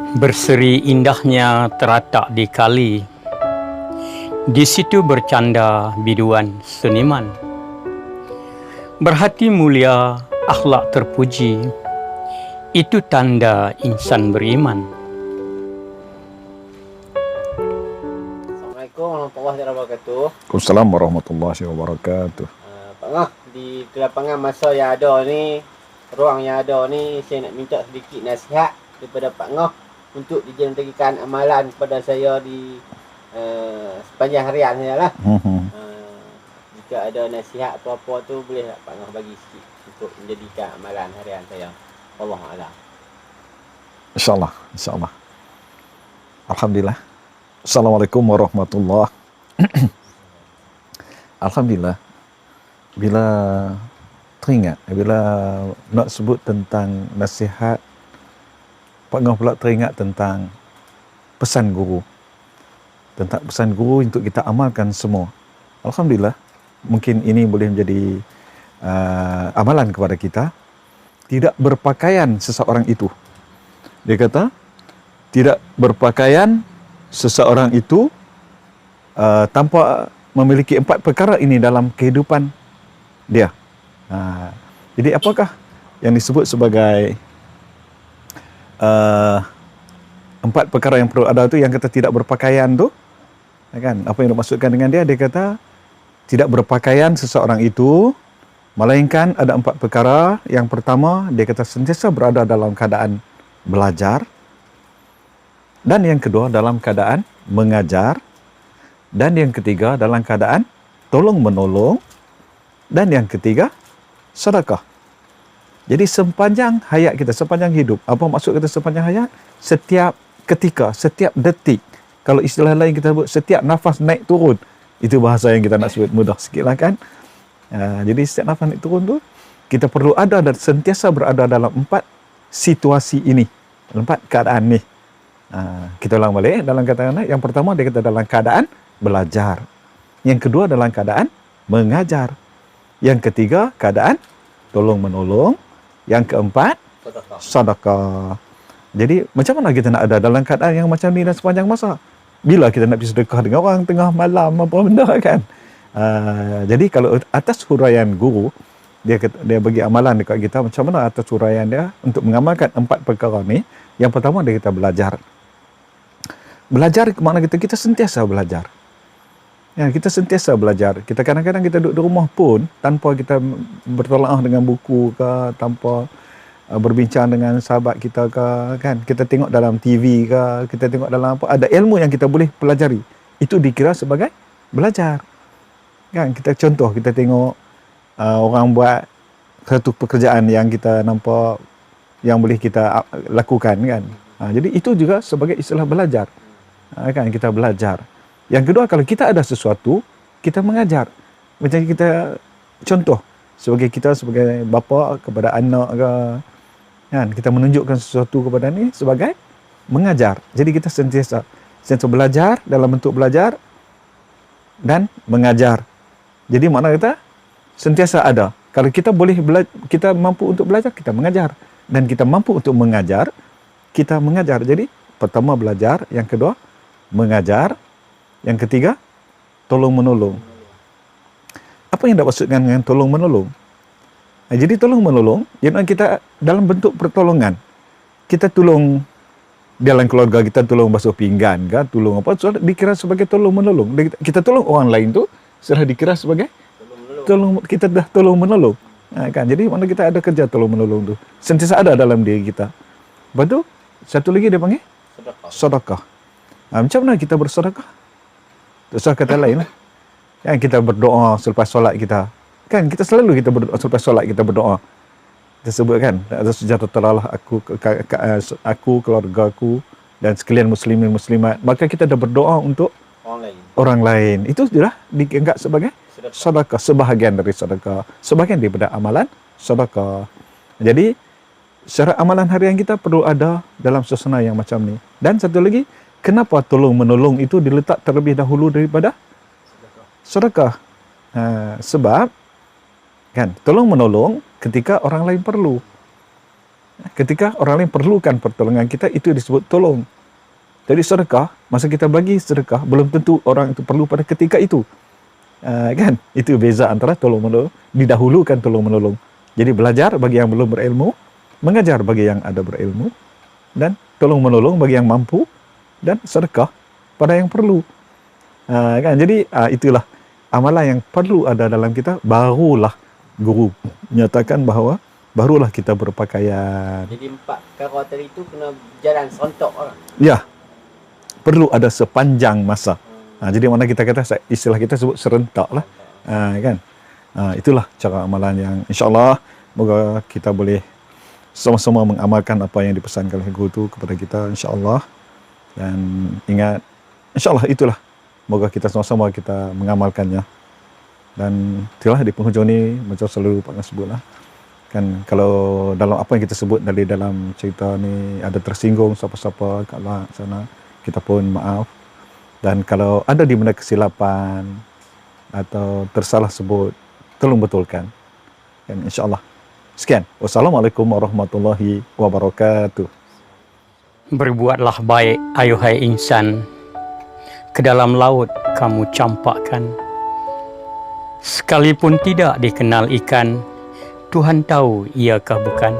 Berseri indahnya teratak di kali, di situ bercanda biduan seniman. Berhati mulia, akhlak terpuji, itu tanda insan beriman. Assalamualaikum warahmatullahi wabarakatuh. Waalaikumsalam warahmatullahi wabarakatuh. Pak Ngah, di kelapangan masa yang ada ni, ruang yang ada ni, saya nak minta sedikit nasihat daripada Pak Ngah untuk dijadikan amalan kepada saya di sepanjang harian saya lah. Jika ada nasihat apa-apa tu, boleh tak Pak Ngah bagi sikit untuk menjadikan amalan harian saya. Wallahualam. InsyaAllah, insyaAllah. Alhamdulillah. Assalamualaikum warahmatullahi Alhamdulillah. Bila teringat, bila nak sebut tentang nasihat, Pak Ngah pula teringat tentang pesan guru. Tentang pesan guru untuk kita amalkan semua. Alhamdulillah, mungkin ini boleh menjadi amalan kepada kita. Tidak berpakaian seseorang itu. Dia kata, tidak berpakaian seseorang itu tanpa memiliki 4 perkara ini dalam kehidupan dia. Jadi apakah yang disebut sebagai 4 perkara yang perlu ada tu, yang kata tidak berpakaian tu, kan? Apa yang dimaksudkan dengan dia? Dia kata tidak berpakaian seseorang itu, melainkan ada 4 perkara. Yang pertama, dia kata sentiasa berada dalam keadaan belajar. Dan yang kedua, dalam keadaan mengajar. Dan yang ketiga, dalam keadaan tolong-menolong. Dan yang ketiga, sedekah. Jadi sepanjang hayat kita, sepanjang hidup. Apa maksud kata sepanjang hayat? Setiap ketika, setiap detik. Kalau istilah lain kita sebut, setiap nafas naik turun. Itu bahasa yang kita nak sebut mudah sikit lah kan. Jadi setiap nafas naik turun tu, kita perlu ada dan sentiasa berada dalam 4 situasi ini. 4 keadaan ni. Kita ulang balik dalam kata-kata. Yang pertama dia kata dalam keadaan belajar. Yang kedua dalam keadaan mengajar. Yang ketiga keadaan tolong-menolong. Yang keempat sedekah. Jadi macam mana kita nak ada dalam keadaan yang macam ni dan sepanjang masa? Bila kita nak pergi sedekah dengan orang tengah malam apa benda kan? Jadi kalau atas huraian guru, dia bagi amalan dekat kita macam mana atas huraian dia untuk mengamalkan 4 perkara ni. Yang pertama dia kita belajar. Belajar ke mana kita sentiasa belajar. Ya, kita sentiasa belajar. Kita kadang-kadang kita duduk di rumah pun tanpa kita bertolaah dengan buku ke, tanpa berbincang dengan sahabat kita ke, kan? Kita tengok dalam TV ke, kita tengok dalam apa, ada ilmu yang kita boleh pelajari. Itu dikira sebagai belajar. Kan? Kita contoh, kita tengok orang buat satu pekerjaan yang kita nampak yang boleh kita lakukan kan. Jadi itu juga sebagai istilah belajar. Kan kita belajar. Yang kedua, kalau kita ada sesuatu, kita mengajar. Macam kita contoh sebagai bapa kepada anak ke, kan, kita menunjukkan sesuatu kepada ni sebagai mengajar. Jadi kita sentiasa belajar dalam bentuk belajar dan mengajar. Jadi makna kita sentiasa ada. Kalau kita kita mampu untuk belajar, kita mengajar. Dan kita mampu untuk mengajar, kita mengajar. Jadi pertama belajar, yang kedua mengajar, yang ketiga tolong-menolong. Apa yang dimaksudkan dengan tolong-menolong? Jadi tolong-menolong, iaitu kita dalam bentuk pertolongan. Kita tolong dalam keluarga kita, tolong basuh pinggan ke, tolong apa, sudah dikira sebagai tolong-menolong. Kita tolong orang lain tu sudah dikira sebagai kita dah tolong-menolong. Kan? Jadi mana kita ada kerja tolong-menolong tu, sentiasa ada dalam diri kita. Lepas tu, satu lagi dia panggil sedekah. Macam mana kita bersedekah? Terus kata lain lah. Kan kita berdoa selepas solat kita. Kan kita selalu kita berdoa selepas solat, kita berdoa. Kita sebut kan, sejahteralah aku, keluargaku dan sekalian muslimin muslimat. Maka kita dah berdoa untuk orang lain. Itu sudah dianggap sebagai sedekah, sebahagian dari sedekah, sebahagian daripada amalan sedekah. Jadi secara amalan harian kita perlu ada dalam suasana yang macam ni. Dan satu lagi, kenapa tolong-menolong itu diletak terlebih dahulu daripada sedekah? Sebab kan tolong-menolong ketika orang lain perlu. Ketika orang lain perlukan pertolongan kita, itu disebut tolong. Jadi sedekah, masa kita bagi sedekah, belum tentu orang itu perlu pada ketika itu. Kan? Itu beza antara tolong menolong, didahulukan tolong menolong. Jadi belajar bagi yang belum berilmu, mengajar bagi yang ada berilmu, dan tolong menolong bagi yang mampu, dan sedekah pada yang perlu. Kan? Jadi itulah amalan yang perlu ada dalam kita, barulah guru nyatakan bahawa barulah kita berpakaian. Jadi 4 perkara tadi tu kena jalan serentak orang. Ya, perlu ada sepanjang masa. Jadi mana kita kata, istilah kita sebut serentak lah. Kan? Itulah cara amalan yang insyaAllah moga kita boleh sama-sama mengamalkan apa yang dipesankan oleh guru itu kepada kita insyaAllah. Dan ingat, insyaAllah itulah, moga kita sama-sama kita mengamalkannya. Dan itulah di penghujung ni, macam selalu Pak Ngah sebut lah, kan kalau dalam apa yang kita sebut dari dalam cerita ni ada tersinggung siapa-siapa kat luar sana, kita pun maaf. Dan kalau ada di mana kesilapan atau tersalah sebut, tolong betulkan. Dan insyaAllah. Sekian. Wassalamualaikum warahmatullahi wabarakatuh. Berbuatlah baik, ayuhai insan. Ke dalam laut kamu campakkan. Sekalipun tidak dikenal ikan, Tuhan tahu iakah bukan.